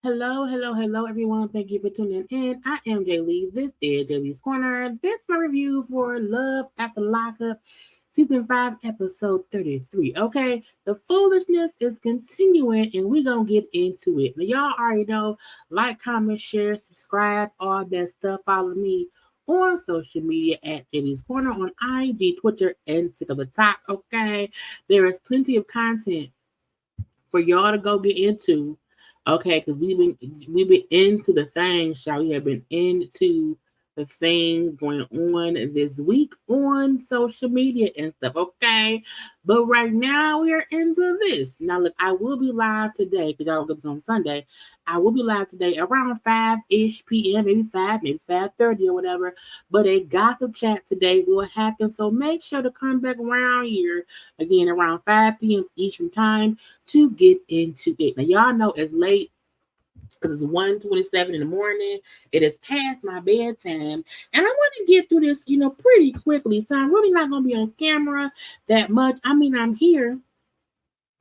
Hello, everyone. Thank you for tuning in. I am Jaylee. This is Jaylee's Corner. This is my review for Love After Lockup, Season 5, Episode 33. Okay, the foolishness is continuing, and we're going to get into it. Now, y'all already know, like, comment, share, subscribe, all that stuff. Follow me on social media at JayLee's Corner on IG, Twitter, and TikTok. The top, okay? There is plenty of content for y'all to go get into. Okay, because we've been into the things, shall we have been into the things going on this week on social media and stuff. Okay, but right now we are into this. Now look, I will be live today because y'all get this on Sunday. I will be live today around 5-ish p.m., maybe 5, maybe 5:30 or whatever. But a gossip chat today will happen. So make sure to come back around here again around 5 p.m. Eastern time to get into it. Now, y'all know it's late because it's 1:27 in the morning. It is past my bedtime. And I want to get through this, pretty quickly. So I'm really not going to be on camera that much. I mean, I'm here.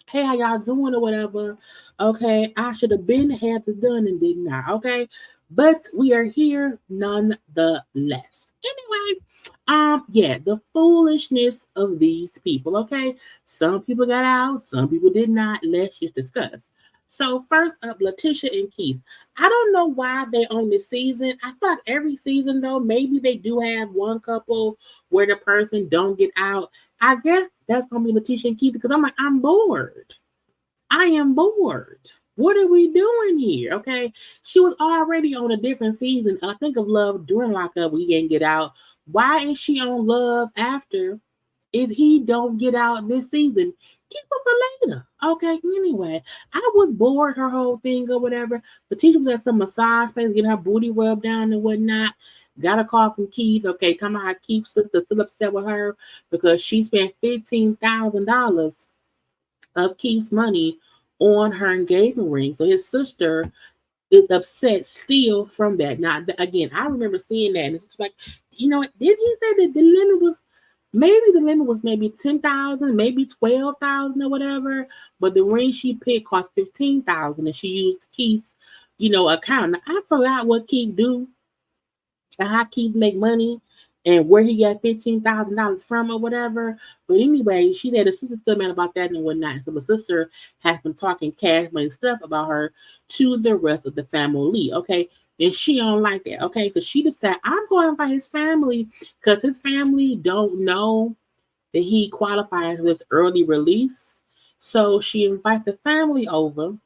Hey, how y'all doing or whatever? Okay, I should have been had this done and did not. Okay, but we are here nonetheless. Anyway, yeah, the foolishness of these people. Okay, some people got out, some people did not. Let's just discuss. So first up, Letitia and Keith. I don't know why they on this season. I feel like every season though, maybe they do have one couple where the person don't get out. I guess that's gonna be Letitia and Keith because I'm like, I'm bored. I am bored. What are we doing here? Okay. She was already on a different season. I think of Love during Lockup. We didn't get out. Why is she on Love after if he don't get out this season? Keep it for later. Okay. Anyway, I was bored her whole thing or whatever. The teacher was at some massage place getting her booty rubbed down and whatnot. Got a call from Keith. Okay, talking about how Keith's sister still upset with her because she spent $15,000 of Keith's money on her engagement ring. So his sister is upset still from that. Now, again, I remember seeing that, and it's like, did he say that the limit was maybe 10,000, maybe 12,000 or whatever, but the ring she picked cost 15,000, and she used Keith's, account. Now, I forgot what Keith do and how Keith make money and where he got $15,000 from or whatever. But anyway, she said the sister still mad about that and whatnot. So the sister has been talking cash money stuff about her to the rest of the family. Okay. And she don't like that. Okay. So she decided I'm going by his family because his family don't know that he qualified for this early release. So she invites the family over.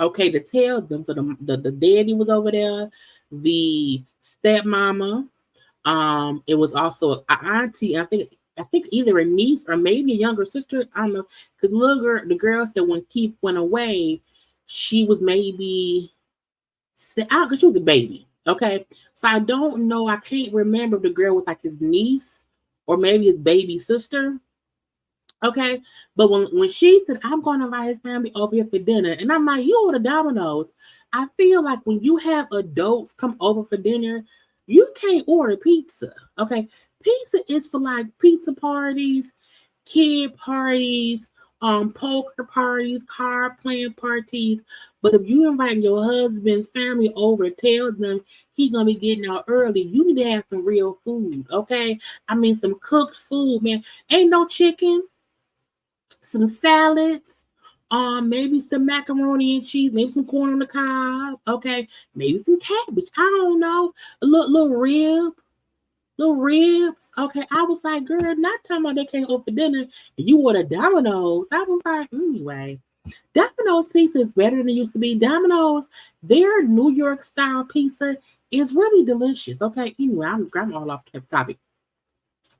Okay, to tell them. So the daddy was over there, the stepmama, it was also an auntie. I think either a niece or maybe a younger sister. I don't know. Because the girl said when Keith went away, she was maybe because she was a baby. Okay, so I don't know. I can't remember if the girl was like his niece or maybe his baby sister. Okay, but when she said I'm going to invite his family over here for dinner, and I'm like, you order Domino's. I feel like when you have adults come over for dinner, you can't order pizza. Okay, pizza is for like pizza parties, kid parties, poker parties, card playing parties. But if you invite your husband's family over, tell them he's gonna be getting out early. You need to have some real food. Okay, I mean some cooked food, man. Ain't no chicken, some salads, maybe some macaroni and cheese, maybe some corn on the cob, okay, maybe some cabbage. I don't know, a little ribs. Okay, I was like, girl, not talking about they came over for dinner and you order Domino's. I was like, anyway, Domino's pizza is better than it used to be. Domino's, their New York style pizza is really delicious. Okay, anyway, I'm all off the topic.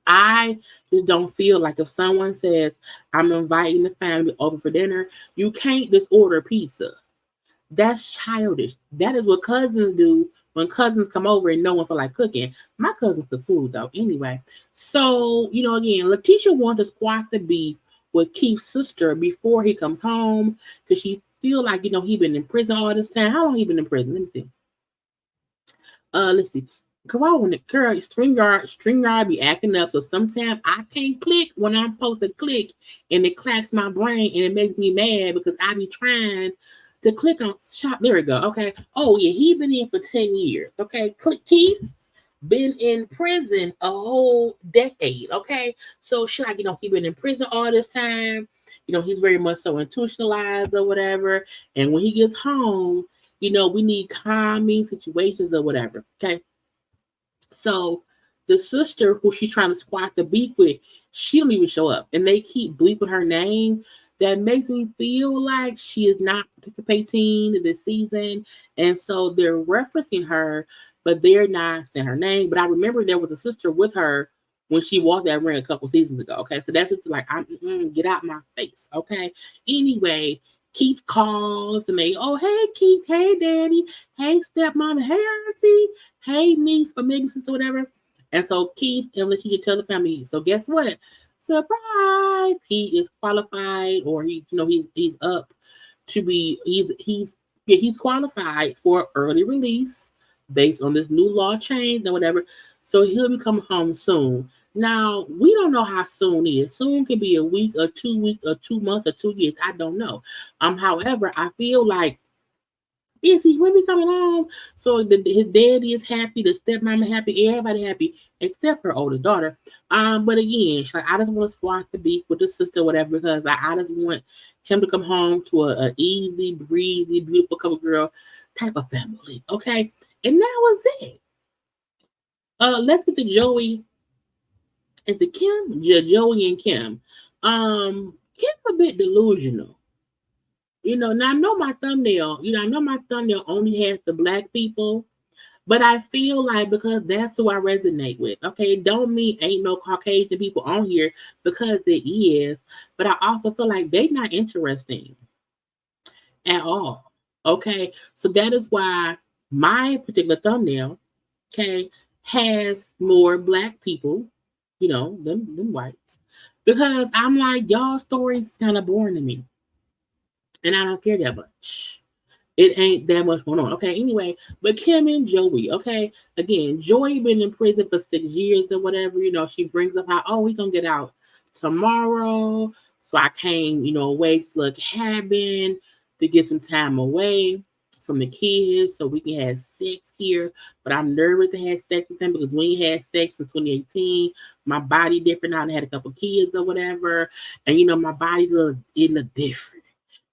I just don't feel like if someone says, I'm inviting the family over for dinner, you can't just order pizza. That's childish. That is what cousins do when cousins come over and no one feel like cooking. My cousins cook food though. Anyway, so again, Letitia wants to squat the beef with Keith's sister before he comes home because she feel like he been in prison all this time. How long he been in prison? Let me see. Let's see. Cause I want to girl StreamYard be acting up. So sometimes I can't click when I'm supposed to click and it clacks my brain and it makes me mad because I be trying to click on shop. There we go. Okay. Oh yeah, he been in for 10 years. Okay. Click Keith been in prison a whole decade. Okay. So should I, he been in prison all this time. He's very much so institutionalized or whatever. And when he gets home, we need calming situations or whatever. Okay. So the sister who she's trying to squat the beef with, she don't even show up. And they keep bleeping her name. That makes me feel like she is not participating this season. And so they're referencing her, but they're not saying her name. But I remember there was a sister with her when she walked that ring a couple seasons ago. Okay. So that's just like, get out my face. Okay. Anyway, Keith calls and they, oh, hey, Keith, hey, Daddy, hey, stepmom, hey, auntie, hey, niece, or maybe sister, whatever. And so Keith and Letitia tell the family, so guess what? Surprise! He is qualified, or he's up to be he's qualified for early release based on this new law change or whatever. So he'll be coming home soon. Now we don't know how soon is. Soon could be a week or 2 weeks or 2 months or 2 years. I don't know. However, I feel like is he really coming home? So his daddy is happy, the stepmama happy, everybody happy except her older daughter. But again, she's like, I just want to squash the beef with the sister, whatever, because I just want him to come home to a easy, breezy, beautiful couple girl type of family. Okay, and that was it. Let's get to Joey. Is it Kim? Joey and Kim. Kim a bit delusional. Now I know my thumbnail, I know my thumbnail only has the black people, but I feel like because that's who I resonate with. Okay, it don't mean ain't no Caucasian people on here because it is, but I also feel like they not interesting at all. Okay, so that is why my particular thumbnail, okay, has more black people, than whites, because I'm like y'all stories kind of boring to me, and I don't care that much. It ain't that much going on. Okay, anyway, but Kim and Joey, okay, again, Joey been in prison for 6 years or whatever, she brings up how, oh, we gonna get out tomorrow. So I came, away to the cabin to get some time away from the kids so we can have sex here. But I'm nervous to have sex with him because we ain't had sex in 2018. My body different now. I had a couple kids or whatever. And my body look different.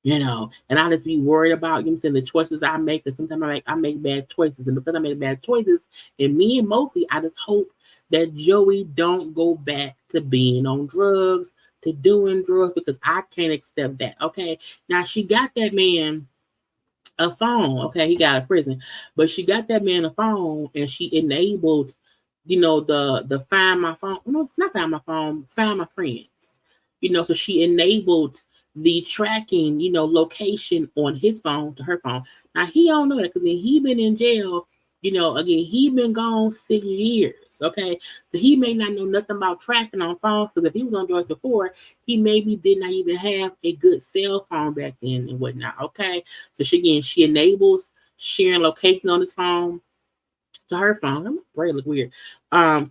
And I just be worried about, saying, the choices I make, because sometimes I make bad choices. And because I make bad choices, and me and Mostly, I just hope that Joey don't go back to being on drugs, to doing drugs, because I can't accept that. Okay. Now she got that man a phone. Okay, he got out of prison. But she got that man a phone and she enabled, the find my phone. No, it's not find my phone, find my friends. So she enabled the tracking, location on his phone to her phone. Now he don't know that because he been in jail, again, he been gone 6 years. Okay. So he may not know nothing about tracking on phones because if he was on drugs before, he maybe did not even have a good cell phone back then and whatnot. Okay. So she enables sharing location on his phone to her phone. My brain look weird. From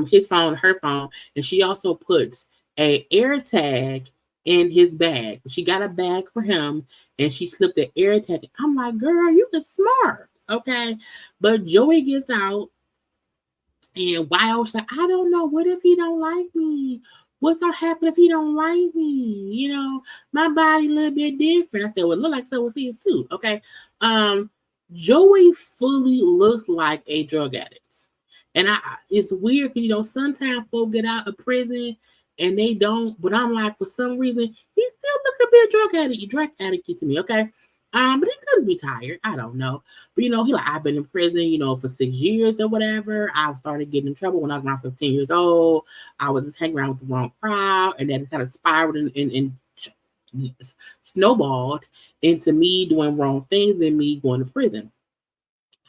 his phone to her phone. And she also puts a air tag in his bag. She got a bag for him and she slipped the air tag. I'm like, girl, you get smart. Okay. But Joey gets out and Wild's like, I don't know. What if he don't like me? What's gonna happen if he don't like me? My body a little bit different. I said, well, look like so was his suit. Okay. Joey fully looks like a drug addict. And it's weird because sometimes folks get out of prison and they don't, but I'm like, for some reason, he still look a bit drug addict to me, okay? But he could be tired. I don't know. But he like, I've been in prison, for 6 years or whatever. I started getting in trouble when I was around 15 years old. I was just hanging around with the wrong crowd, and then it kind of spiraled and snowballed into me doing wrong things and me going to prison.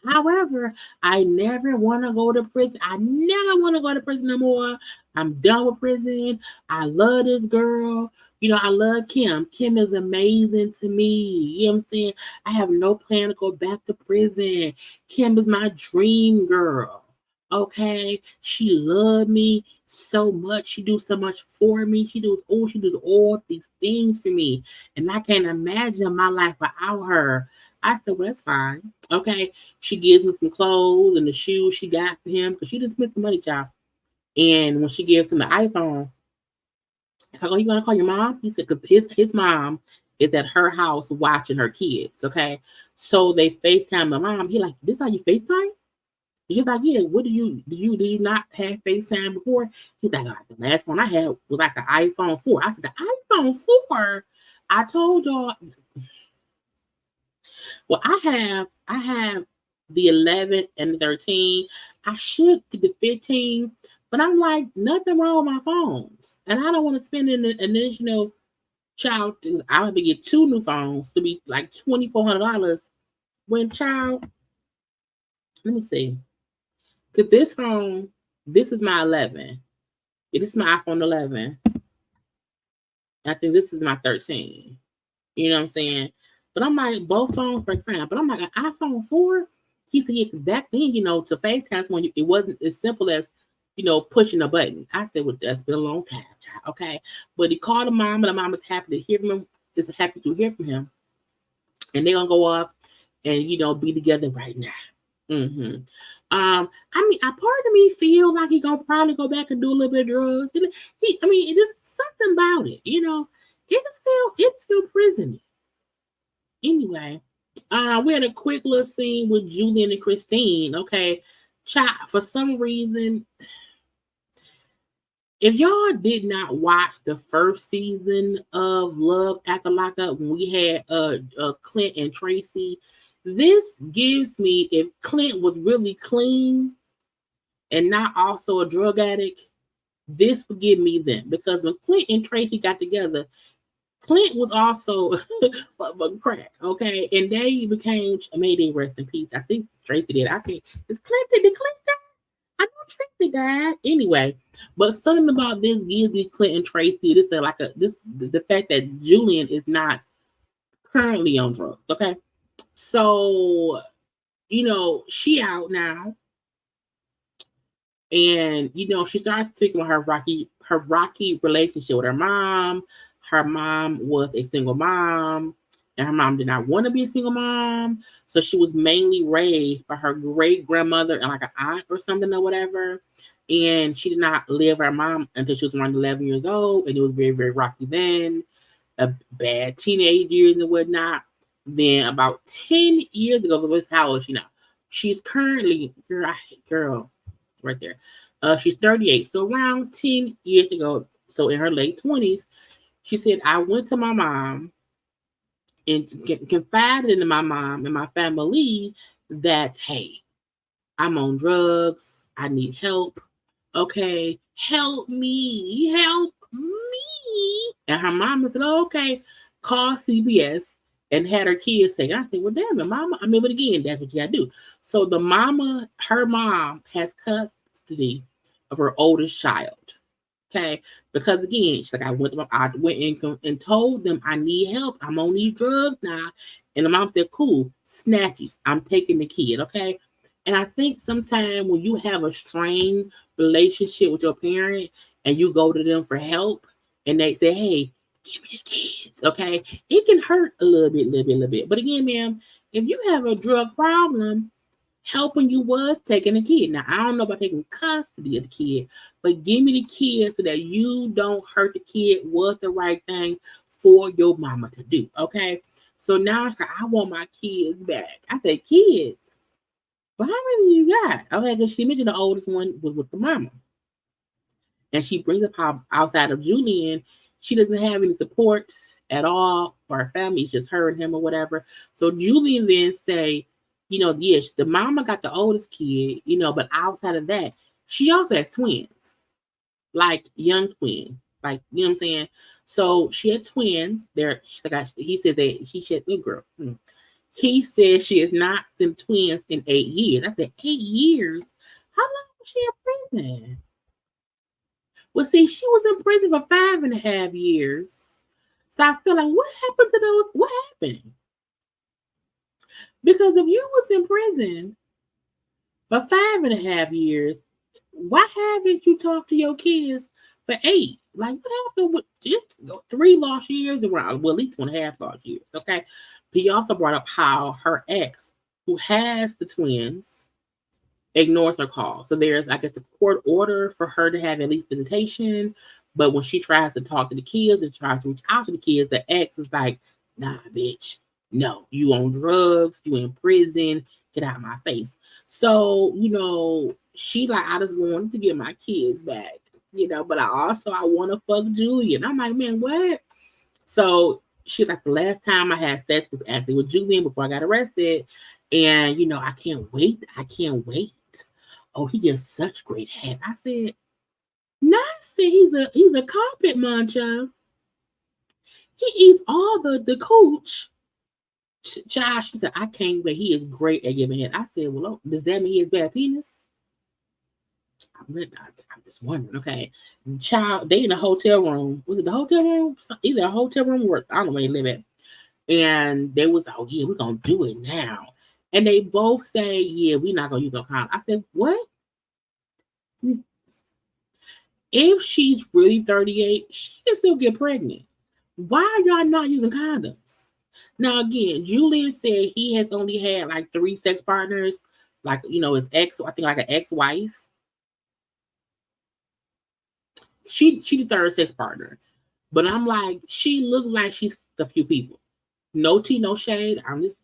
However, I never want to go to prison. I never want to go to prison no more. I'm done with prison. I love this girl. I love Kim. Kim is amazing to me. You know what I'm saying? I have no plan to go back to prison. Kim is my dream girl. Okay, she loved me so much. She do so much for me. She does all these things for me, and I can't imagine my life without her. I said, well, that's fine. Okay, she gives me some clothes and the shoes she got for him because she just spent the money, child. And when she gives him the iPhone, it's like, oh, you gonna call your mom? He said, because his mom is at her house watching her kids. Okay, so they FaceTime the mom. He like, this how you FaceTime? She's like, yeah, what did you not have FaceTime before? He's like, oh, the last one I had was like an iPhone 4. I said, the iPhone 4? I told y'all, well, I have the 11 and the 13. I should get the 15, but I'm like, nothing wrong with my phones. And I don't want to spend an additional child. I have to get 2 new phones to be like $2,400 when child, let me see. Cause this phone, this is my 11. Yeah, this is my iPhone 11. I think this is my 13. You know what I'm saying? But I'm like, both phones break fine. But I'm like, an iPhone 4? He said, yeah, back then, to FaceTime when it wasn't as simple as, pushing a button. I said, well, that's been a long time, child. Okay. But he called the mom, and the mom is happy to hear from him, And they're gonna go off and, be together right now. Mm-hmm. A part of me feel like he gonna probably go back and do a little bit of drugs. It just something about it, it just feel prisony. Anyway, we had a quick little scene with Julian and Christine. Okay, for some reason, if y'all did not watch the first season of Love After Lockup when we had Clint and Tracy, this gives me, if Clint was really clean and not also a drug addict, this would give me them. Because when Clint and Tracy got together, Clint was also crack, okay? And they became, may they rest in peace. I think Tracy did. Did Clint die? I know Tracy died. Anyway, but something about this gives me Clint and Tracy. This is like the fact that Julian is not currently on drugs, okay? So, she out now. And, she starts speaking about her rocky relationship with her mom. Her mom was a single mom, and her mom did not want to be a single mom. So she was mainly raised by her great grandmother and like an aunt or something or whatever. And she did not live with her mom until she was around 11 years old. And it was very, very rocky then. A bad teenage years and whatnot. Then about 10 years ago, how old is she now? She's currently, girl, right there. She's 38. So around 10 years ago, so in her late 20s, she said, I went to my mom and confided in my mom and my family that, hey, I'm on drugs. I need help. Okay, help me. And her mama said, oh, okay, call CBS and had her kids say, I said, well, damn it, mama. But again, that's what you got to do. So her mom has custody of her oldest child. Okay, because again, she's like, I went and told them I need help. I'm on these drugs now. And the mom said, cool, snatches. I'm taking the kid. Okay. And I think sometimes when you have a strained relationship with your parent and you go to them for help and they say, hey, give me the kids. Okay. It can hurt a little bit. But again, ma'am, if you have a drug problem, helping you was taking the kid. Now, I don't know about taking custody of the kid, but give me the kid so that you don't hurt the kid was the right thing for your mama to do. Okay. So now it's like, I want my kids back. I said, kids? Well, how many you got? Okay, because she mentioned the oldest one was with the mama. And she brings up how outside of Julian, she doesn't have any supports at all for her family. It's just her and him or whatever. So Julian then say, yes, the mama got the oldest kid, but outside of that, she also has twins, like young twins. Like, you know what I'm saying? So she had twins. He said that she had good girl. He said she has not been twins in 8 years. I said, 8 years? How long was she in prison? Well, see, she was in prison for 5.5 years. So I feel like, what happened to those? What happened? Because if you was in prison for 5.5 years why haven't you talked to your kids for 8? Like, what happened with just 3 lost years around? Well, at least 2.5 lost years, okay? He also brought up how her ex, who has the twins, ignores her call. So there's, I guess, a court order for her to have at least visitation. But when she tries to talk to the kids and tries to reach out to the kids, the ex is like, nah, bitch, no, you on drugs, you in prison, get out of my face. So, she like, I just wanted to get my kids back, but I want to fuck Julian. I'm like, man, what? So she's like, the last time I had sex was actually with Julian before I got arrested. And, I can't wait. I can't wait. Oh, he gives such great head. I said, nice. He's a carpet muncher. He eats all the cooch. Child, she said, I can't wait. He is great at giving head. I said, well, does that mean he has bad penis? I'm just wondering. Okay, child, they in a hotel room. Was it the hotel room? Either a hotel room or I don't know where they live at. And they was, oh yeah, we're gonna do it now. And they both say, yeah, we're not gonna use no condom. I said, what? If she's really 38, she can still get pregnant. Why are y'all not using condoms? Now again, Julian said he has only had like 3 sex partners, like his ex, I think like an ex-wife. She the third sex partner. But I'm like, she looked like she's a few people. No tea, no shade. I'm just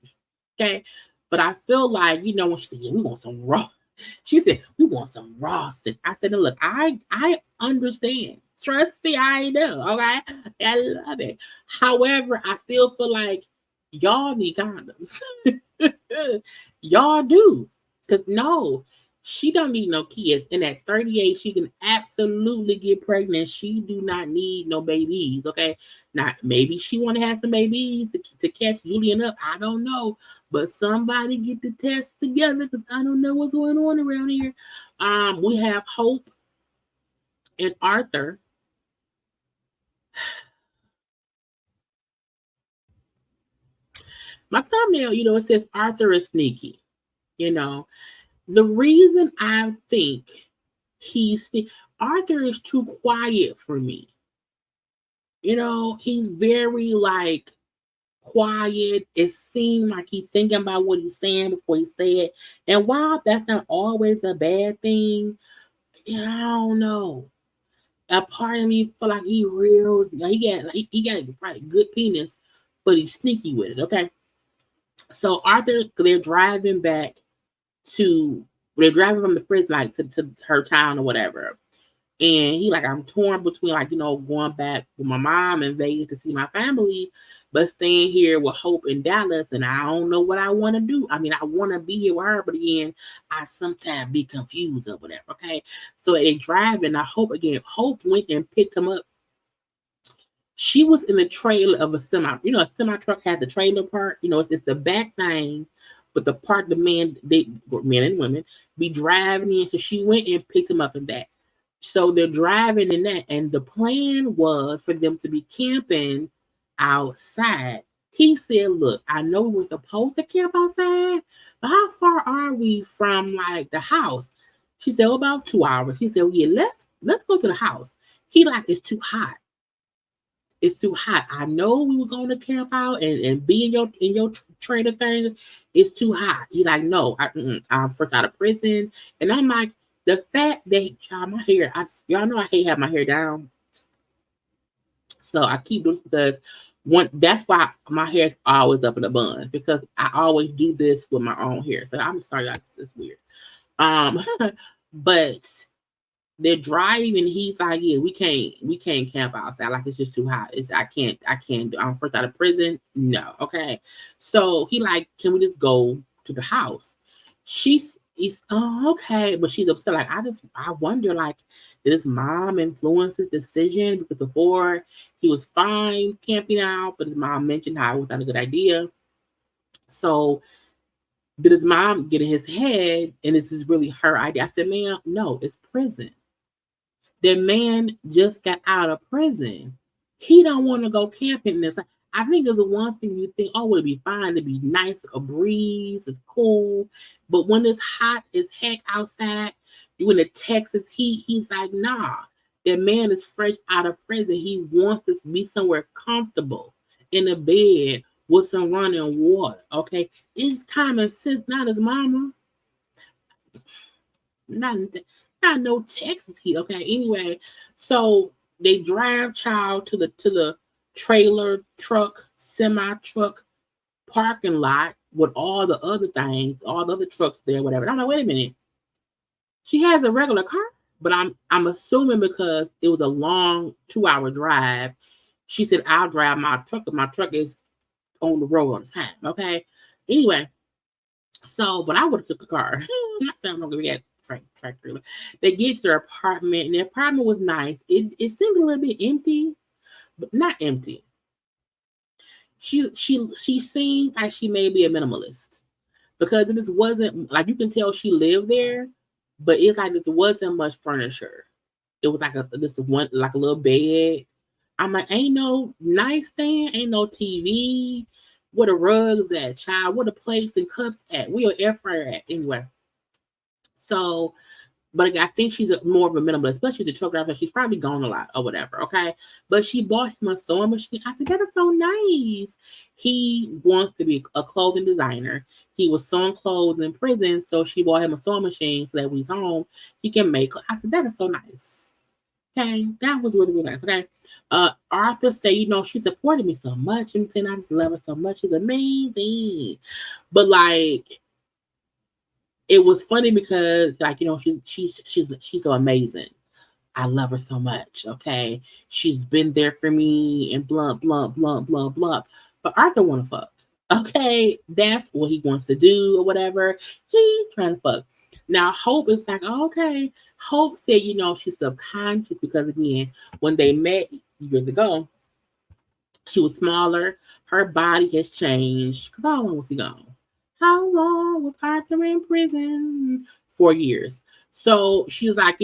okay. But I feel like, when she said, yeah, we want some raw. She said, we want some raw sis. I said, look, I understand. Trust me, I know. Okay. I love it. However, I still feel like y'all need condoms. Y'all do. Because no, she don't need no kids. And at 38, she can absolutely get pregnant. She do not need no babies. Okay. Now, maybe she want to have some babies to catch Julian up. I don't know. But somebody get the tests together because I don't know what's going on around here. We have Hope and Arthur. My thumbnail, it says Arthur is sneaky. The reason I think Arthur is too quiet for me. He's very like quiet. It seems like he's thinking about what he's saying before he say it. And while that's not always a bad thing, I don't know. A part of me feel like he got a good penis, but he's sneaky with it. Okay. So Arthur, they're driving from the prison, like to her town or whatever. And he like, I'm torn between like, going back with my mom and Vegas to see my family, but staying here with Hope in Dallas. And I don't know what I want to do. I mean, I want to be here with her, but again, I sometimes be confused or whatever. Okay. So they driving. Hope went and picked him up. She was in the trailer of a semi. A semi truck had the trailer part. It's the back thing, but the part the men and women be driving in. So she went and picked him up in that. So they're driving in that, and the plan was for them to be camping outside. He said, look, I know we're supposed to camp outside, but how far are we from like the house? She said, about 2 hours. He said, well, yeah, let's go to the house. He like, it's too hot. It's too hot. I know we were going to camp out and be in your trailer thing. It's too hot. He's like, no, I'm fresh out of prison. And I'm like, the fact that my hair, y'all know I hate having my hair down. So I keep doing this because that's why my hair is always up in a bun, because I always do this with my own hair. So I'm sorry, guys, it's weird. But they're driving. He's like, yeah, we can't camp outside. Like, it's just too hot. I can't do. I'm fresh out of prison. No, okay. So he like, can we just go to the house? He's okay, but she's upset. Like, I wonder, like, did his mom influence his decision? Because before he was fine camping out, but his mom mentioned how it was not a good idea. So did his mom get in his head and this is really her idea? I said, man, no, it's prison. That man just got out of prison. He don't want to go camping this. I think it's the one thing you think, oh, it'll be fine, it'll be nice, a breeze, it's cool. But when it's hot as heck outside, you in the Texas heat, he's like, nah. That man is fresh out of prison. He wants to be somewhere comfortable in a bed with some running water. Okay. It's common sense, not his mama. Not, not no Texas heat. Okay. Anyway, so they drive child to the trailer truck, semi truck parking lot with all the other things, all the other trucks there, whatever. And I'm like, wait a minute. She has a regular car, but I'm assuming because it was a long 2-hour drive. She said, I'll drive my truck, but my truck is on the road on time. Okay. Anyway, so but I would have took a car. I'm not gonna get track trailer. They get to their apartment, and the apartment was nice. It seemed a little bit empty, but not empty. She seemed like she may be a minimalist because this wasn't like you can tell she lived there, but it's like this wasn't much furniture. It was like this one like a little bed. I'm like, ain't no nightstand, ain't no TV. Where the rugs at, child? Where the plates and cups at? Where your air fryer at? Anyway, so but I think she's more of a minimalist, especially the truck driver. She's probably gone a lot or whatever, okay? But she bought him a sewing machine. I said, that is so nice. He wants to be a clothing designer. He was sewing clothes in prison, so she bought him a sewing machine so that when he's home, he can make. I said, that is so nice. Okay, that was really, really nice. Okay. Arthur said, she supported me so much. I'm saying I just love her so much. She's amazing. But like, it was funny because like she's so amazing. I love her so much. Okay, she's been there for me and blah blah blah blah blah. But Arthur want to fuck. Okay, that's what he wants to do or whatever. He trying to fuck. Now Hope is like, oh, okay. Hope said, she's subconscious because again, when they met years ago, she was smaller. Her body has changed. Because how long was he gone? How long was Arthur in prison? 4 years. So she was like,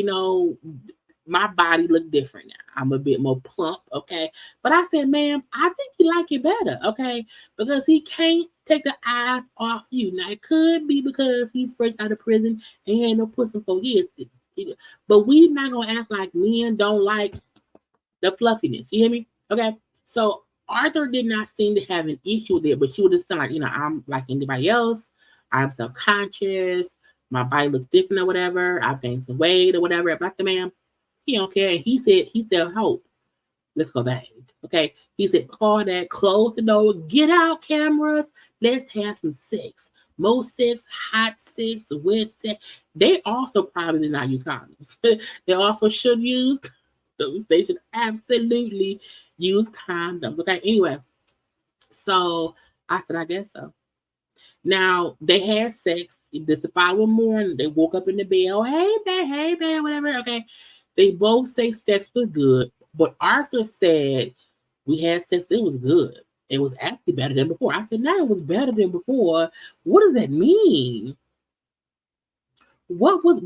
my body look different now. I'm a bit more plump, okay? But I said, ma'am, I think you like it better, okay? Because he can't take the eyes off you. Now, it could be because he's fresh out of prison and he ain't no pussy for years. But we not going to act like men don't like the fluffiness. You hear me? Okay? So Arthur did not seem to have an issue with it, but she would just sound like, I'm like anybody else. I'm self-conscious. My body looks different or whatever. I've gained some weight or whatever. But I said, ma'am, he don't care. And he said, Hope, let's go back. Okay. He said, all that, close the door, get out cameras. Let's have some sex. More sex, hot sex, wet sex. They also probably did not use condoms. They also should use condoms. They should absolutely use condoms. Okay. Anyway, so I said, I guess so. Now they had sex. This the following morning. They woke up in the bed. Oh, hey, babe, whatever. Okay. They both say sex was good, but Arthur said we had sex. It was good. It was actually better than before. I said, no, it was better than before. What does that mean? What was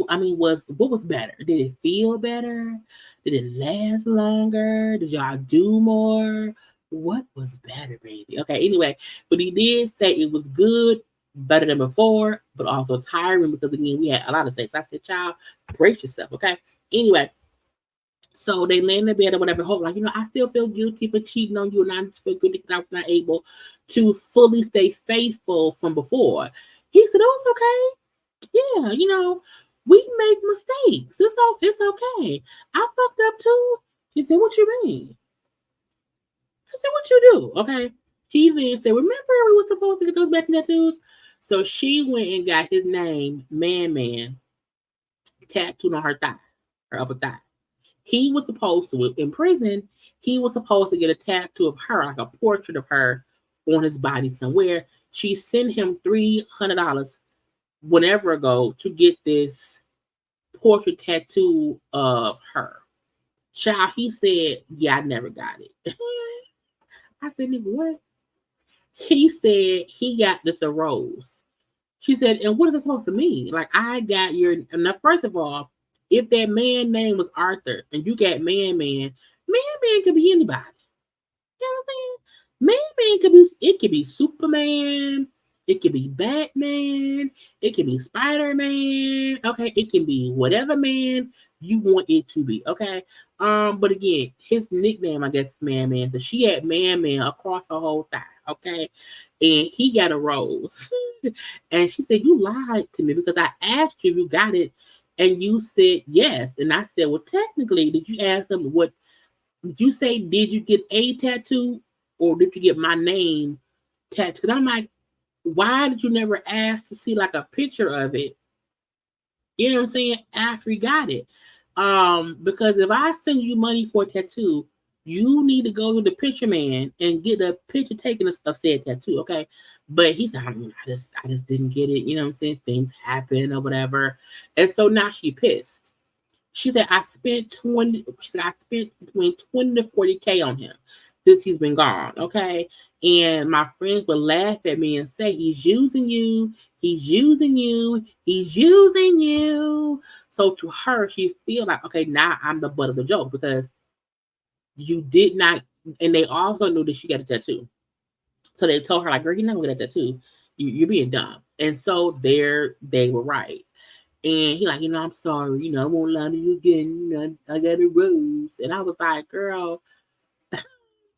better? Did it feel better? Did it last longer? Did y'all do more? What was better, baby? Okay, anyway, but he did say it was good, better than before, but also tiring because again, we had a lot of sex. I said, child, brace yourself, okay? Anyway, so they lay in the bed or whatever, hope like, I still feel guilty for cheating on you, and I just feel good because I was not able to fully stay faithful from before. He said, oh, it's okay. Yeah, we make mistakes. It's okay. I fucked up too. She said, what you mean? I said, what you do? Okay. He then said, remember we were supposed to get those back tattoos? So she went and got his name, Man, tattooed on her thigh, her upper thigh. He was supposed to, in prison, he was supposed to get a tattoo of her, like a portrait of her on his body somewhere. She sent him $300 whenever ago to get this portrait tattoo of her. Child, he said, yeah, I never got it. I said, nigga, what? He said he got this a rose. She said, and what is it supposed to mean? Like, I got your, now, first of all, if that man name was Arthur and you got Man could be anybody. You know what I'm saying? Man could be Superman, it could be Batman, it can be Spider-Man, okay, it can be whatever man you want it to be, okay. But again, his nickname, I guess, is Man Man. So she had Man Man across her whole thigh, okay, and he got a rose, and she said, "You lied to me because I asked you if you got it, and you said yes." And I said, "Well, technically, did you ask him what?" Did you say, did you get a tattoo or did you get my name tattooed? Because I'm like, why did you never ask to see like a picture of it? You know what I'm saying? After you got it. Because if I send you money for a tattoo, you need to go to the picture man and get a picture taken of said tattoo, okay? But he's like, I just didn't get it. You know what I'm saying? Things happen or whatever. And so now she pissed. She said, I spent 20, she said, I spent between 20 to 40K on him since he's been gone. Okay. And my friends would laugh at me and say, he's using you, he's using you, he's using you. So to her, she feel like, okay, now I'm the butt of the joke because you did not, and they also knew that she got a tattoo. So they told her, like, girl, you're not gonna get a tattoo. You're being dumb. And so they were right. And he like, I'm sorry, I won't lie to you again. I got a rose. And I was like, girl,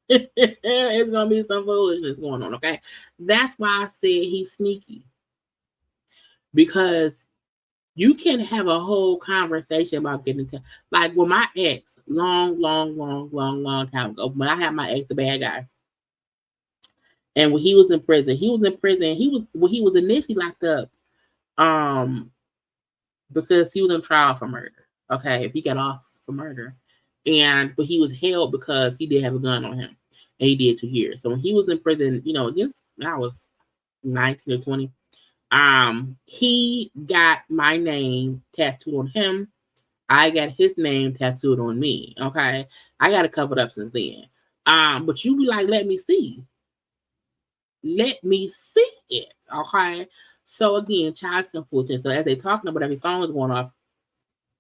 it's gonna be some foolishness going on, okay? That's why I said he's sneaky. Because you can have a whole conversation about getting to like with my ex, long time ago, when I had my ex, the bad guy. And when he was in prison, he was initially locked up because he was on trial for murder. Okay, if he got off for murder, but he was held because he did have a gun on him, and he did 2 years. So when he was in prison, against I was 19 or 20. He got my name tattooed on him. I got his name tattooed on me. Okay, I got it covered up since then. But you be like, let me see it. Okay. So again, child enforcement. So as they talking about his phone was going off,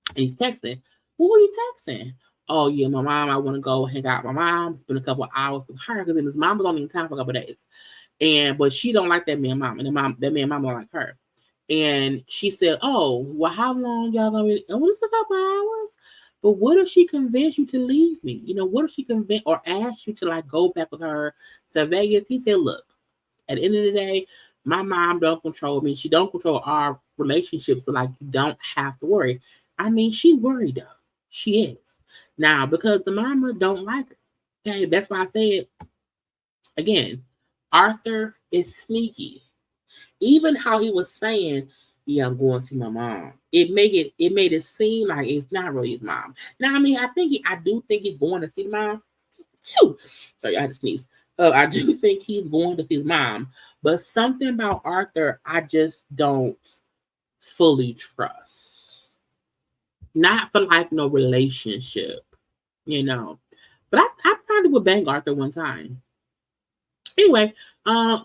and he's texting. Who are you texting? Oh yeah, my mom. I want to go hang out with my mom. Spend a couple of hours with her because his mom was only in town for a couple of days, but she don't like that man mom, and that man mom don't like her. And she said, "Oh, well, how long y'all gonna be? Oh, it's a couple hours. But what if she convinced you to leave me? What if she convinced or asked you to like go back with her to Vegas?" He said, "Look, at the end of the day, my mom don't control me. She don't control our relationship. So like you don't have to worry." I mean, she worried though. She is. Now, because the mama don't like her. Okay, that's why I said again, Arthur is sneaky. Even how he was saying, "Yeah, I'm going to my mom." It made it seem like it's not really his mom. Now, I mean, I do think he's going to see the mom. Phew. Sorry, I had to sneeze. I do think he's going to see his mom, but something about Arthur I just don't fully trust. Not for like no relationship, you know. But I probably would bang Arthur one time. Anyway,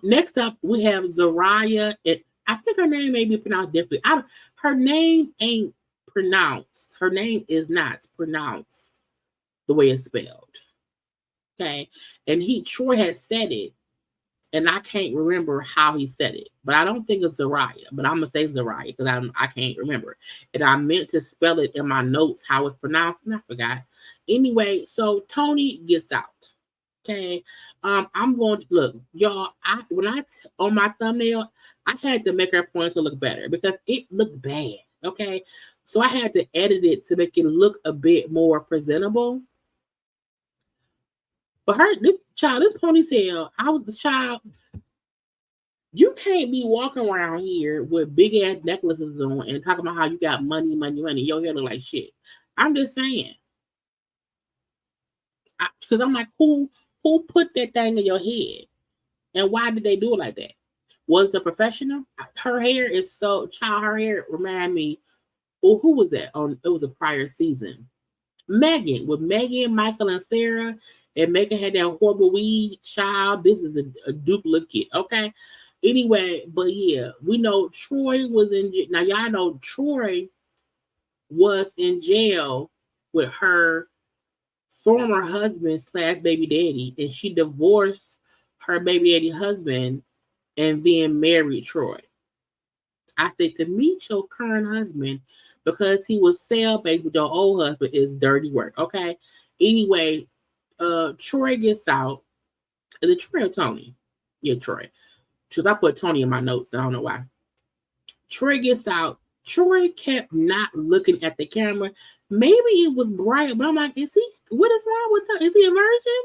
next up we have Zariah. I think her name may be pronounced differently. Her name ain't pronounced. Her name is not pronounced the way it's spelled. Okay, and Troy had said it, and I can't remember how he said it, but I don't think it's Zariah, but I'm gonna say Zariah because I can't remember, and I meant to spell it in my notes how it's pronounced, and I forgot. Anyway, so Tony gets out. Okay, I'm going to look, y'all. On my thumbnail, I had to make her point to look better because it looked bad. Okay, so I had to edit it to make it look a bit more presentable. But this ponytail, I was the child. You can't be walking around here with big ass necklaces on and talking about how you got money, money, money. Your hair look like shit. I'm just saying, because I'm like, who put that thing in your head, and why did they do it like that? Was the professional? Her hair is so child. Her hair remind me. Well, who was that? It was a prior season. Megan with Megan, Michael, and Sarah, and Megan had that horrible weed child. This is a duplicate, okay? Anyway, but yeah, we know Troy was in jail. Now y'all know Troy was in jail with her former husband / baby daddy, and she divorced her baby daddy husband and then married Troy. I said to meet your current husband because he was cellmate with your old husband is dirty work. Okay. Anyway, Troy gets out. Is it Troy or Tony? Yeah, Troy. Because I put Tony in my notes. I don't know why. Troy gets out. Troy kept not looking at the camera. Maybe it was bright, but I'm like, is he? What is wrong with Tony? Is he a virgin?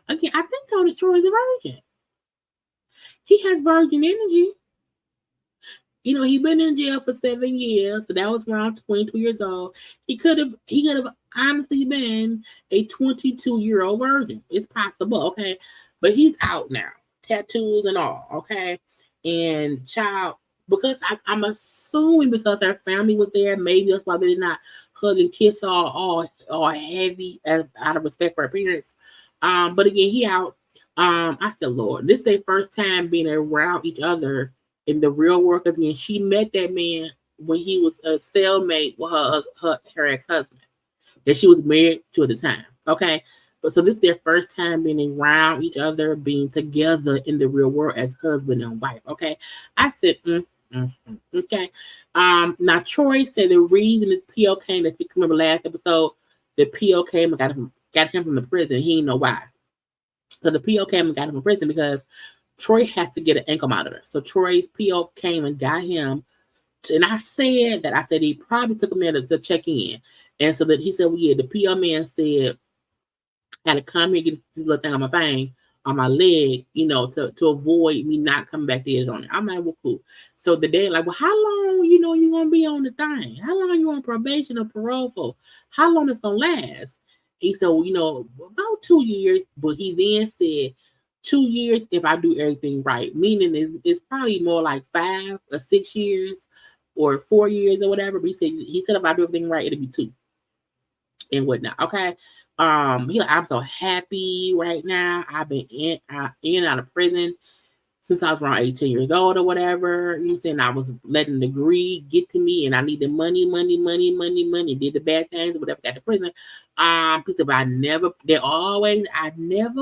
Again, I think Tony Troy is a virgin. He has virgin energy. You know, he's been in jail for 7 years, so that was around 22 years old. He could have honestly been a 22-year-old virgin. It's possible, okay? But he's out now, tattoos and all, okay? And child, because I'm assuming because her family was there, maybe that's why they did not hug and kiss all heavy out of respect for her parents. But again, he out. I said, Lord, this is their first time being around each other in the real world. Because again, she met that man when he was a cellmate with her ex-husband that she was married to at the time. Okay. But so this is their first time being around each other, being together in the real world as husband and wife. Okay. I said, okay. Now Troy said the reason this PO came to fix, remember last episode, the PO came and got him from the prison. He didn't know why. So the PO came and got him from prison because Troy had to get an ankle monitor. So Troy's PO came and got him. And I said he probably took him there to check in. And so that he said, well, yeah, the PO man said, I had to come here and get this little thing on my leg, you know, to avoid me not coming back to it on it. I'm like, well, cool. So the dad like, well, how long, you know, you going to be on the thing? How long you on probation or parole for? How long it's going to last? He said, well, you know, about 2 years. But he then said, 2 years if I do everything right, meaning it's probably more like 5 or 6 years or 4 years or whatever. But he said if I do everything right, it'll be 2 and whatnot. Okay. He like, I'm so happy right now. I've been in and out of prison since I was around 18 years old or whatever. You know what I'm saying? I was letting the greed get to me and I needed money. Did the bad things or whatever, got to prison. Because I never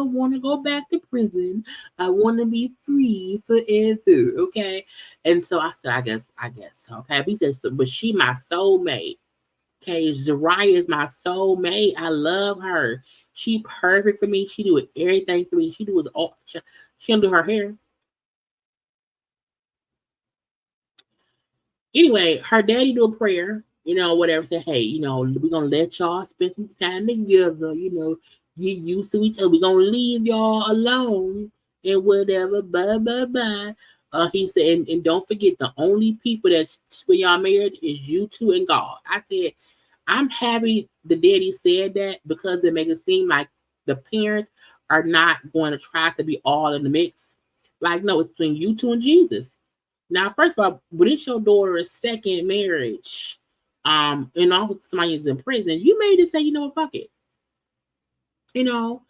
want to go back to prison. I want to be free forever. Okay. And so I said, I guess. Okay. But he said, but she my soulmate. Okay, Zariah is my soulmate. I love her. She perfect for me. She do everything for me. She don't do her hair. Anyway, her daddy do a prayer, you know, whatever. Say, hey, you know, we're gonna let y'all spend some time together, you know, get used to each other. We're gonna leave y'all alone and whatever, blah blah blah. He said, and don't forget the only people that's when y'all married is you two and God. I said, I'm happy the daddy said that because it makes it seem like the parents are not going to try to be all in the mix. Like, no, it's between you two and Jesus. Now, first of all, when it's your daughter's second marriage, and all somebody is in prison, you may just say, you know what, fuck it. You know,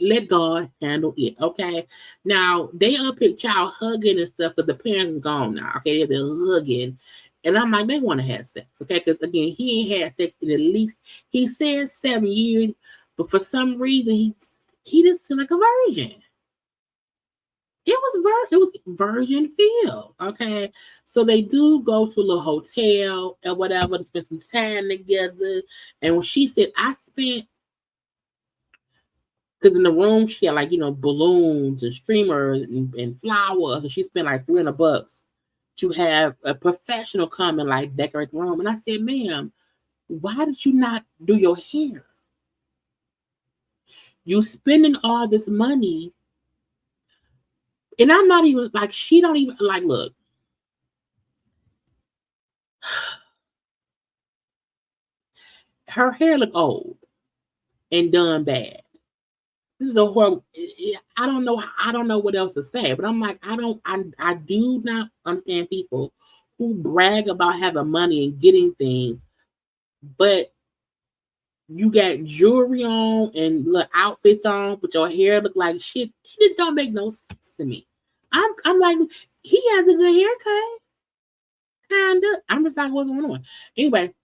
let God handle it. Okay. Now they up here child hugging and stuff, but the parents is gone now. Okay, they're hugging. And I'm like, they want to have sex. Okay, because again, he ain't had sex in at least he says 7 years, but for some reason he just seemed like a virgin. It was virgin feel. Okay. So they do go to a little hotel or whatever to spend some time together. And when she said, I spent because in the room she had like, you know, balloons and streamers and flowers. And she spent like $300 to have a professional come and like decorate the room. And I said, ma'am, why did you not do your hair? You spending all this money. And I'm not even like, she don't even like, look. Her hair look old and done bad. This is a horrible. I don't know what else to say. But I'm like, I do not understand people who brag about having money and getting things, but you got jewelry on and little outfits on, but your hair look like shit. It just don't make no sense to me. I'm like, he has a good haircut, kinda. I'm just like, what's going on? Anyway,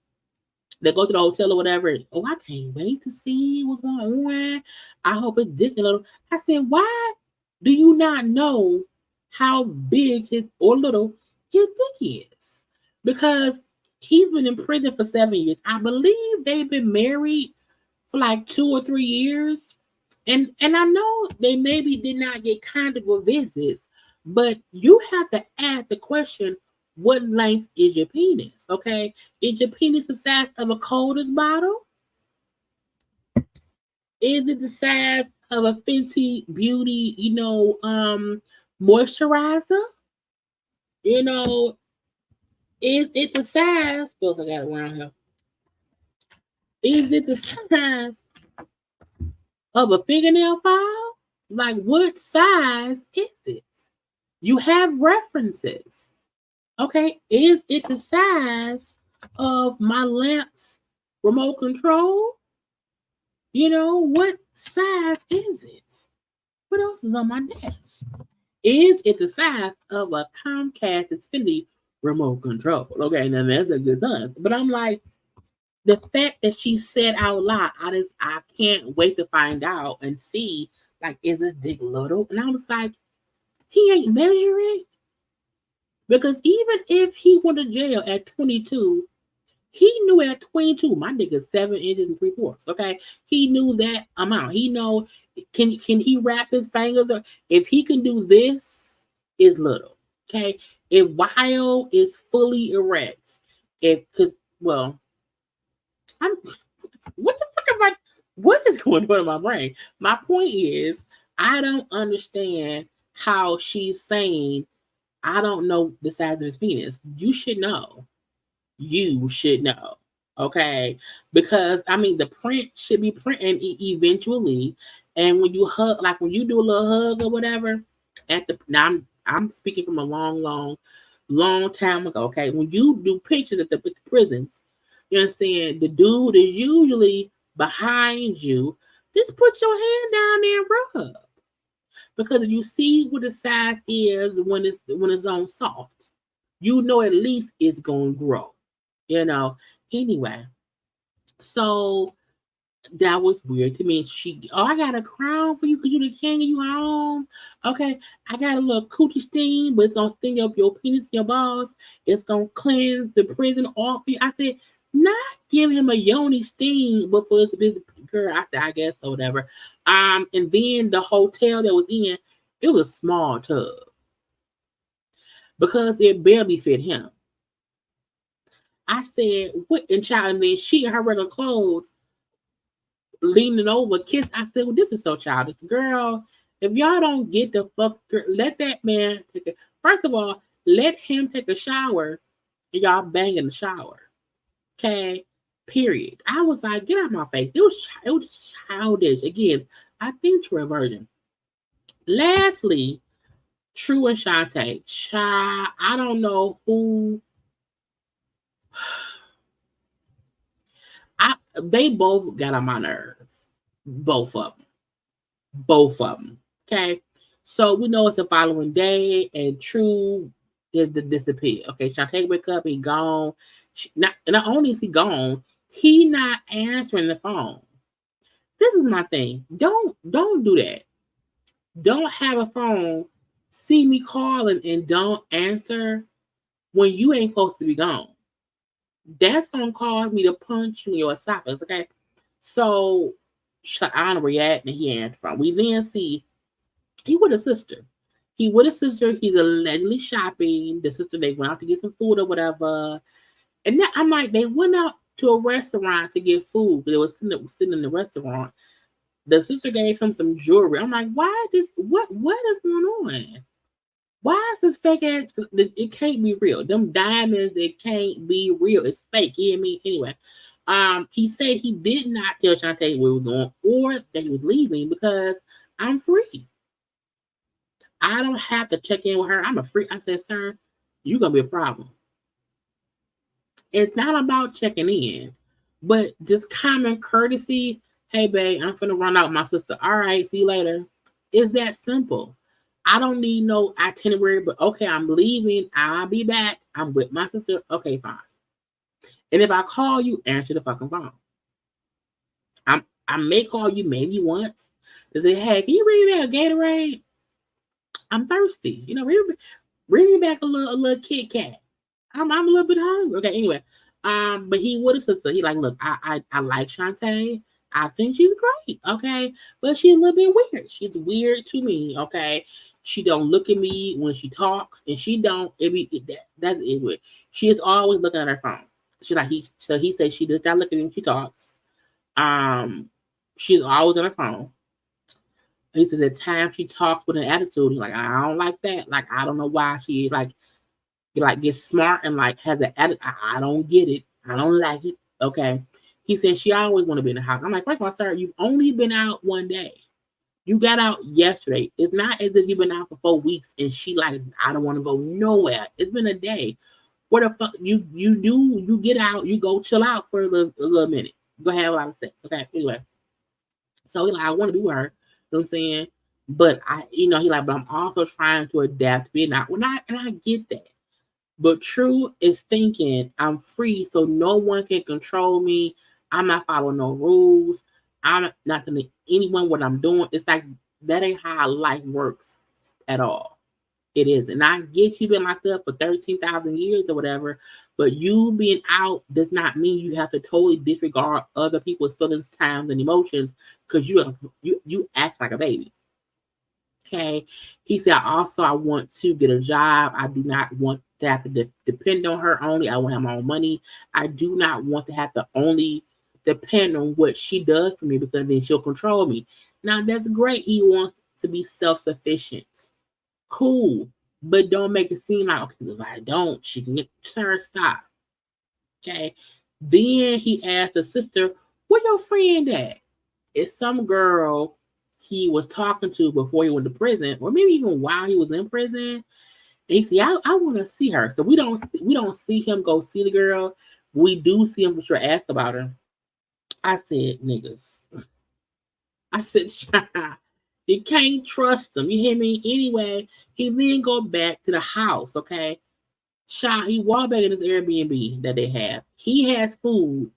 They go to the hotel or whatever. Oh, I can't wait to see what's going on. I hope it's dick a little. I said, why do you not know how big his or little his dick is? Because he's been in prison for 7 years. I believe they've been married for like 2 or 3 years. And I know they maybe did not get conjugal visits, but you have to ask the question, what length is your penis? Okay. Is your penis the size of a Coldest bottle? Is it the size of a Fenty Beauty, moisturizer? You know, is it the size? Suppose I got it around here. Is it the size of a fingernail file? Like, what size is it? You have references. Okay, is it the size of my lamp's remote control? What size is it? What else is on my desk? Is it the size of a Comcast Xfinity remote control? Okay, now that's a good size. But I'm like, the fact that she said out loud, I can't wait to find out and see, like, is this dick little? And I was like, he ain't measuring. Because even if he went to jail at 22, he knew at 22, my dick is 7 inches and 3/4. Okay, he knew that amount. He know can he wrap his fingers? Or if he can do this, is little. Okay, if while is fully erect, I'm what the fuck am I? What is going on in my brain? My point is, I don't understand how she's saying, I don't know the size of his penis. You should know. You should know. Okay. Because the print should be printing eventually. And when you hug, like when you do a little hug or whatever, now I'm speaking from a long time ago. Okay. When you do pictures at the prisons, you know what I'm saying? The dude is usually behind you. Just put your hand down there and rub. Because if you see what the size is when it's on soft, at least it's gonna grow. Anyway. So that was weird to me. I got a crown for you because you're the king and you home. Okay, I got a little coochie steam, but it's gonna sting up your penis and your balls. It's gonna cleanse the prison off you. I said, not give him a yoni steam, but for his business girl. I said, I guess so, whatever. And then the hotel that was in, it was a small tub because it barely fit him. I said, what? And child, and then she in her regular clothes, leaning over, kiss. I said, well, this is so childish. Girl, if y'all don't get the fuck, let that man first of all, let him take a shower and y'all bang in the shower. Okay? Period. I was like, get out of my face. It was childish. Again, I think True Virgin. Lastly, True and Shantae. Child, I don't know who. They both got on my nerves. Both of them. Okay. So we know it's the following day, and True is the disappear. Okay, Shantae wake up, he gone. Not only is he gone, he not answering the phone. This is my thing. Don't do that. Don't have a phone, see me calling and don't answer when you ain't supposed to be gone. That's gonna cause me to punch you in your esophagus. Okay, so I don't react and he answered from. We then see he with a sister. He's allegedly shopping. The sister, they went out to get some food or whatever. And then I'm like, they went out to a restaurant to get food. They was sitting in the restaurant. The sister gave him some jewelry. I'm like, why this? What is going on? Why is this fake ass? It can't be real. Them diamonds, it can't be real. It's fake. You hear me? Anyway, he said he did not tell Shantae where he was going or that he was leaving because I'm free. I don't have to check in with her. I'm a free. I said, sir, you're gonna be a problem. It's not about checking in, but just common courtesy. Hey, babe, I'm finna run out with my sister. All right, see you later. It's that simple. I don't need no itinerary, but okay, I'm leaving. I'll be back. I'm with my sister. Okay, fine. And if I call you, answer the fucking phone. I may call you maybe once to say, hey, can you bring me back a Gatorade? I'm thirsty. Bring me back a little Kit Kat. I'm a little bit hungry. Okay, anyway. But he with his sister. He like, look, I like Shantae. I think she's great, okay? But she's a little bit weird. She's weird to me, okay? She don't look at me when she talks, and she don't. That is weird. She is always looking at her phone. He said she does not look at me when she talks. She's always on her phone. He says at times she talks with an attitude. He's like, I don't like that. Like, I don't know why she like gets smart and like has an attitude. I don't get it. I don't like it. Okay. He said she always want to be in the house. I'm like, first of all, sir, you've only been out one day. You got out yesterday. It's not as if you've been out for 4 weeks and she like, I don't want to go nowhere. It's been a day. What the fuck you do? You get out, you go chill out for a little minute. Go have a lot of sex. Okay. Anyway. So he like, I want to be with her. You know what I'm saying? But he like, but I'm also trying to adapt to being out. And I get that. But True is thinking I'm free, so no one can control me. I'm not following no rules. I'm not telling anyone what I'm doing. It's like that ain't how life works at all. It is. And I get you been locked up for 13,000 years or whatever, but you being out does not mean you have to totally disregard other people's feelings, times, and emotions because you act like a baby. Okay. He said, also, I want to get a job. I do not want to have to depend on her only. I want to have my own money. I do not want to have to only depend on what she does for me because then she'll control me. Now, that's great. He wants to be self-sufficient. Cool. But don't make it seem like, okay, if I don't, she can get, sir, stop. Okay. Then he asked the sister, where your friend at? It's some girl he was talking to before he went to prison, or maybe even while he was in prison. And he said, I want to see her. So we don't see him go see the girl. We do see him for sure ask about her. I said, niggas. I said, you can't trust him. You hear me? Anyway, he then go back to the house, okay? He walked back in his Airbnb that they have. He has food.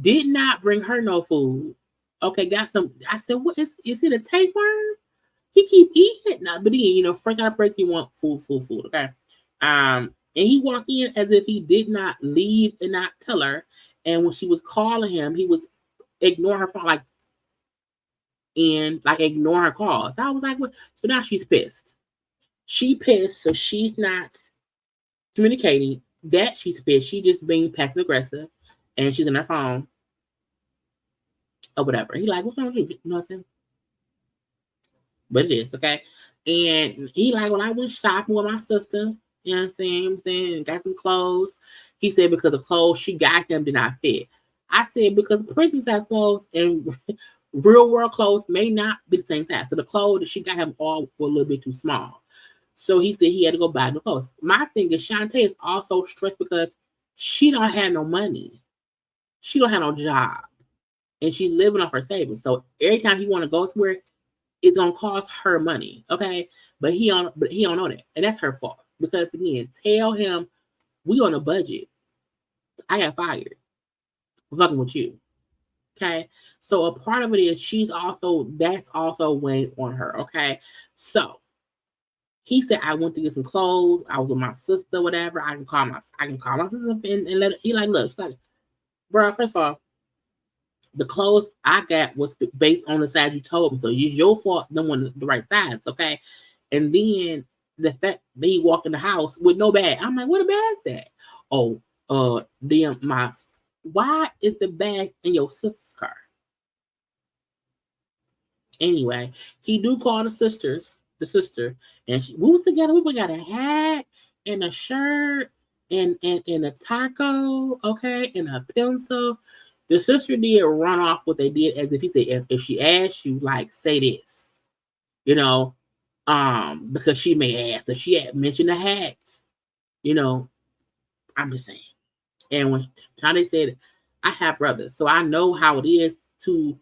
Did not bring her no food. Okay, got some. I said, what is it a tapeworm? He keep eating. Nah, but then, fresh out of break, he want food. Okay. And he walked in as if he did not leave and not tell her. And when she was calling him, he was ignoring her phone, ignoring her calls. I was like, what? So now she's pissed. She pissed, so she's not communicating that she's pissed. She just being passive aggressive, and she's on her phone or whatever. He like, what's wrong with you? You know what I'm saying? But it is, okay? And he like, well, I went shopping with my sister, you know what I'm saying? Got some clothes. He said because the clothes she got him did not fit. I said because princess has clothes and real world clothes may not be the same size. So the clothes that she got him all were a little bit too small. So he said he had to go buy new clothes. My thing is Shantae is also stressed because she don't have no money. She don't have no job. And she's living off her savings. So every time he want to go somewhere, it's gonna cost her money. Okay. But he don't know that. And that's her fault. Because again, tell him we on a budget. I got fired. I'm fucking with you. Okay. So a part of it is that's also weighing on her. Okay. So he said, I went to get some clothes. I was with my sister, whatever. I can call my sister and let her. He like, look, she's like, bro, first of all, the clothes I got was based on the size you told me. So it's your fault, no one the right size, okay? And then the fact that he walked in the house with no bag. I'm like, where the bag's at? Oh, why is the bag in your sister's car? Anyway, he do call the sister, and we was together. We got a hat and a shirt and a taco, okay, and a pencil. The sister did run off what they did as if he said, if she asks you, like, say this, because she may ask. So she had mentioned a hat, I'm just saying. And when they said, I have brothers, so I know how it is to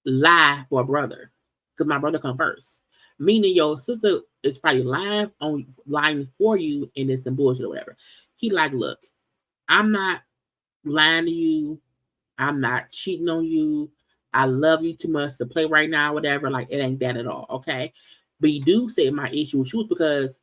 lie for a brother, because my brother come first. Meaning your sister is probably lying for you, and it's some bullshit or whatever. He like, look, I'm not lying to you. I'm not cheating on you. I love you too much to play right now, whatever. Like, it ain't that at all, okay? But you do say my issue with you is because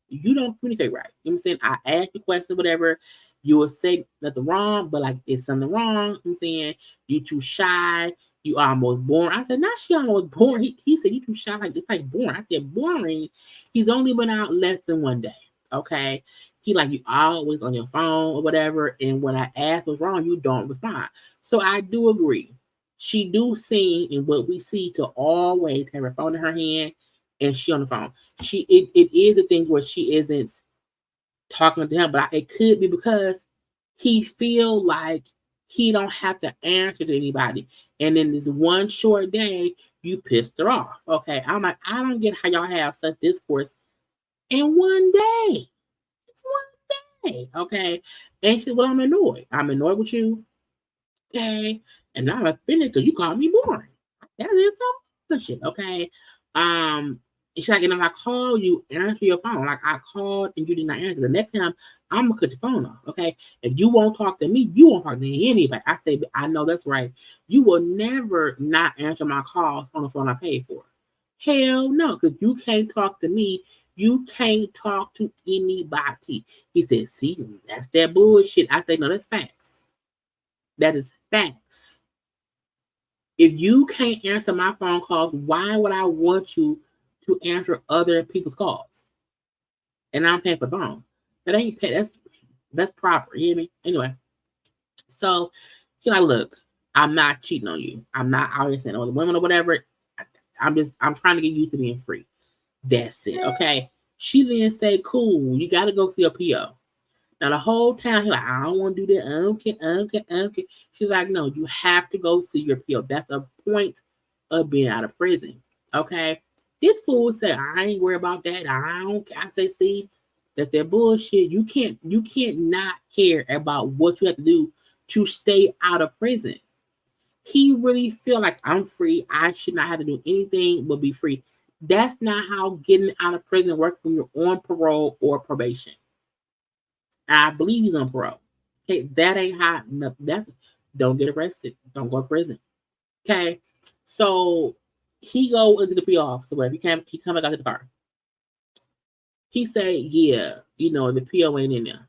you don't communicate right. You know what I'm saying? I ask you questions, whatever. You will say nothing wrong, but like it's something wrong. You know what I'm saying? You too shy. You almost boring. I said, not she almost boring. He said, you too shy. Like, it's like boring. I said, boring. He's only been out less than one day. Okay. He like, you always on your phone or whatever. And when I ask what's wrong, you don't respond. So I do agree. She do seem in what we see to always have her phone in her hand and she on the phone. It is a thing where she isn't talking to him, but it could be because he feel like he don't have to answer to anybody. And in this one short day, you pissed her off. Okay. I'm like, I don't get how y'all have such discourse in one day. It's one day. Okay. And she said, well, I'm annoyed. I'm annoyed with you. Okay. And I'm offended because you called me boring. That is some bullshit. Okay. It's like, and if I call you, answer your phone. Like, I called and you did not answer. The next time, I'm gonna cut your phone off. Okay. If you won't talk to me, you won't talk to anybody. I say, I know that's right. You will never not answer my calls on the phone I paid for. Hell no, because you can't talk to me. You can't talk to anybody. He said, see, that's that bullshit. I say, no, that's facts. That is facts. If you can't answer my phone calls, why would I want you to answer other people's calls? And I'm paying for the phone. That ain't pay. That's proper. You hear me? Anyway, so he like, look, I'm not cheating on you. I'm not out here saying other women or whatever. I'm trying to get used to being free. That's it. Okay. She then said, cool, you gotta go see a PO. Now the whole time he's like, I don't want to do that. I don't care. She's like, no, you have to go see your PO. That's a point of being out of prison. Okay. This fool said, I ain't worried about that. I don't care. I say, see, that's that bullshit. You can't not care about what you have to do to stay out of prison. He really feel like I'm free. I should not have to do anything but be free. That's not how getting out of prison works when you're on parole or probation. I believe he's on parole. Okay, that ain't how. That's don't get arrested. Don't go to prison. Okay, so he go into the PO office. Whatever. He come back out to the car. He say, yeah, the PO ain't in there.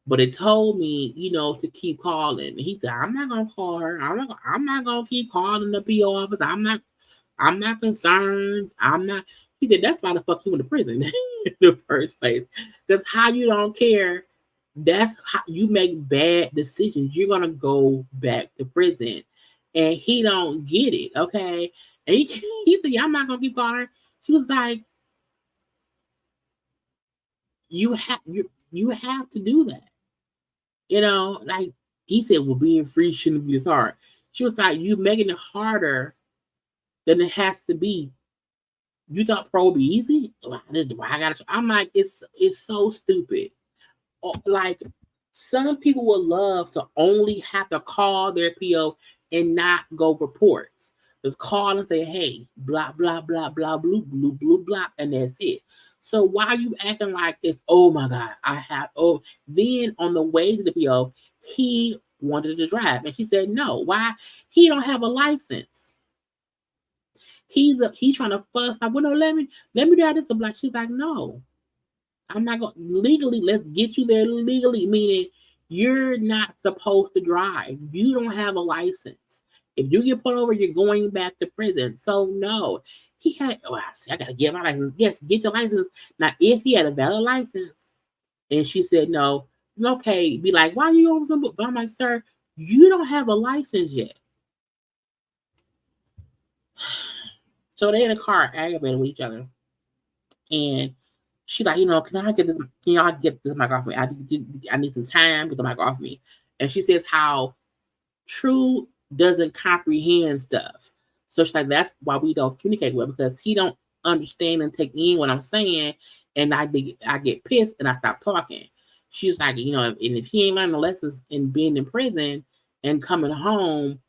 But it told me, to keep calling. And he said, I'm not gonna call her. I'm not gonna keep calling the PO office. I'm not concerned. I'm not. He said, that's why the fuck you went to prison in the first place. Because how you don't care, that's how you make bad decisions. You're gonna go back to prison. And he don't get it, okay? And he said, yeah, I'm not gonna keep calling her. She was like, you have to do that. Like he said, well, being free shouldn't be this hard. She was like, you making it harder than it has to be. You thought pro would be easy? I'm like, it's so stupid. Like, some people would love to only have to call their PO and not go reports. Just call and say, hey, blah, blah, blah, blah, blue, blue, blue, blah, and that's it. So why are you acting like this? Oh my God, then on the way to the PO, he wanted to drive. And she said, no, why? He don't have a license. He's trying to fuss. Like, well, no, let me drive this. Like, she's like, no, I'm not going legally. Let's get you there legally, meaning you're not supposed to drive. You don't have a license. If you get pulled over, you're going back to prison. So no, he had. Oh, I gotta get my license. Yes, get your license. Now, if he had a valid license, and she said no, okay, be like, why are you on some? But I'm like, sir, you don't have a license yet. So they in a car aggravated with each other, and she's like, can I get this? Can y'all get this mic off me? I need some time. Get the mic off me. And she says how True doesn't comprehend stuff. So she's like, that's why we don't communicate well, because he don't understand and take in what I'm saying, and I get pissed and I stop talking. She's like, and if he ain't learning the lessons in being in prison and coming home,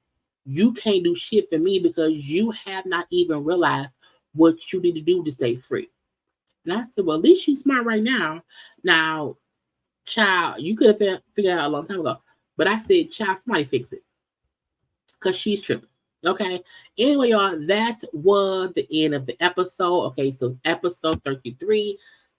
you can't do shit for me because you have not even realized what you need to do to stay free. And I said, well, at least she's smart right now. Now, child, you could have figured out a long time ago. But I said, child, somebody fix it. Because she's tripping. Okay. Anyway, y'all, that was the end of the episode. Okay, so episode 33,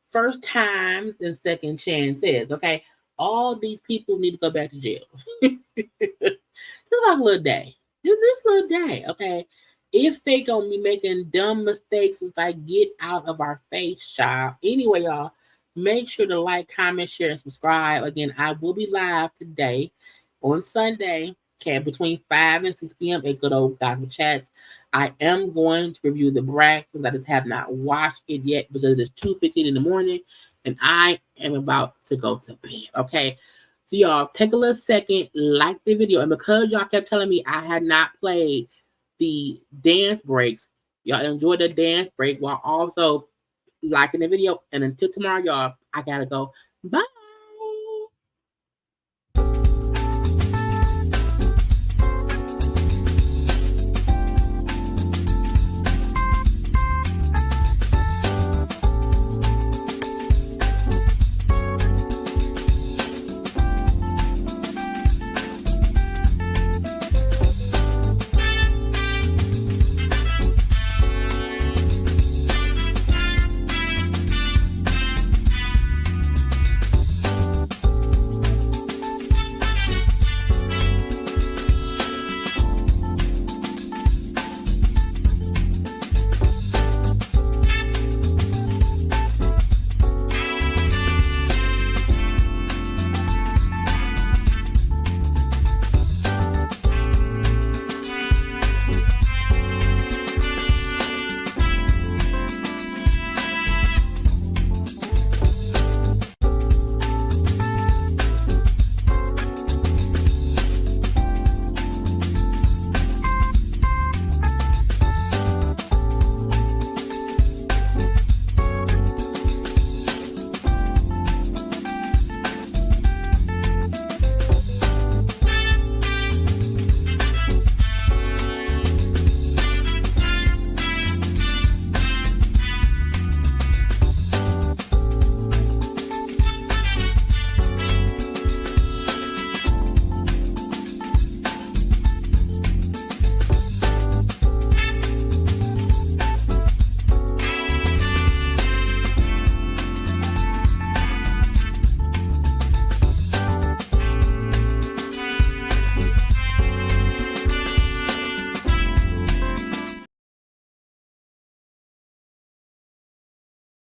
first times and second chances. Okay. All these people need to go back to jail. Just like a little day. Just this little day. Okay. If they gonna be making dumb mistakes, it's like get out of our face, child. Anyway, y'all, make sure to like, comment, share, and subscribe. Again, I will be live today on Sunday. Okay, between 5 and 6 p.m. at good old Gospel Chats. I am going to review the brag because I just have not watched it yet because it's 2:15 in the morning and I am about to go to bed. Okay. So y'all take a little second, like the video. And because y'all kept telling me I had not played the dance breaks, y'all enjoy the dance break while also liking the video. And until tomorrow, y'all, I gotta go. Bye.